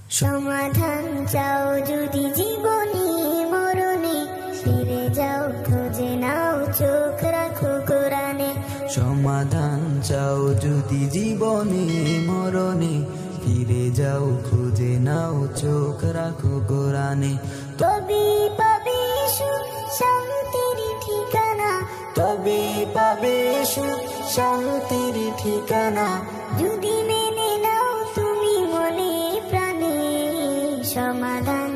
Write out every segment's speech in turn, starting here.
সমাধান চাও যদি জীবনে মরণে, ফিরে যাও খুঁজে নাও চোখ রাখো কোরআনে। সমাধান চাও যদি জীবনে মরণে, ফিরে যাও খুঁজে নাও চোখ রাখো কোরআনে। তবে পাবে সুখ শান্তির ঠিকানা, তবে পাবে সুখ শান্তির ঠিকানা, যদি মেনে নাও তুমি মনে প্রাণে। সমাধান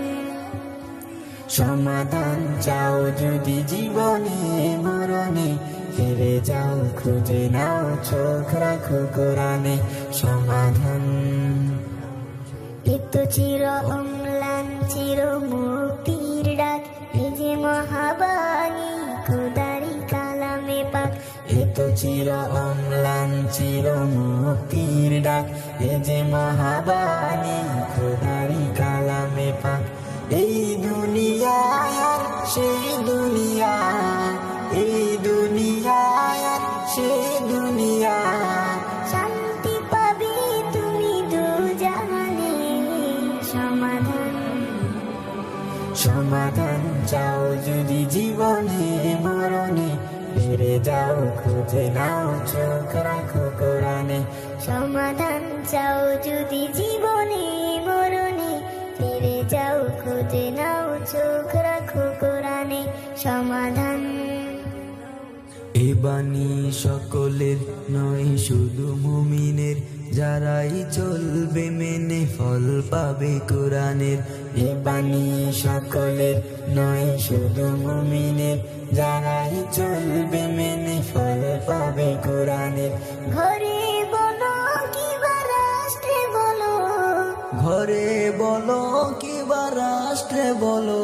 সমাধান চাও যদি জীবনে মরণে, ফিরে যাও খুঁজে নাও চোখ রাখো কোরআনে। সমাধান এত চির অম্লান চির মুক্তির ডাক, এই যে মহাবাণী খোদারি কালামে পাক। এত চির অম্লান চির মুক্তির ডাক, এ যে মহাবাণী খোদারি কালামে পাক। এই দুনিয়ায় আর সেই দুনিয়া, এই দুনিয়ায় আর সেই দুনিয়া, শান্তি পাবে তুমি দু জাহানে। সমাধান সমাধান চাও যদি জীবনে মরণে, ফিরে যাও খুঁজে নাও চোখ রাখো কোরআনে। সমাধান চাও যদি জীবনে মরণে, ফিরে যাও খুঁজে নাও চোখ রাখো কোরআনে। সমাধান এ বাণী সকলের নয় শুধু মুমিনের, যারাই চলবে মেনে ফল পাবে কোরআনের। এ বাণী সকলের নয় শুধু মুমিনের, যারাই চলবে মেনে ফল পাবে কোরআনের। ঘরে বলো কিবা রাষ্ট্রে বলো, ঘরে বলো কিবা রাষ্ট্রে বলো,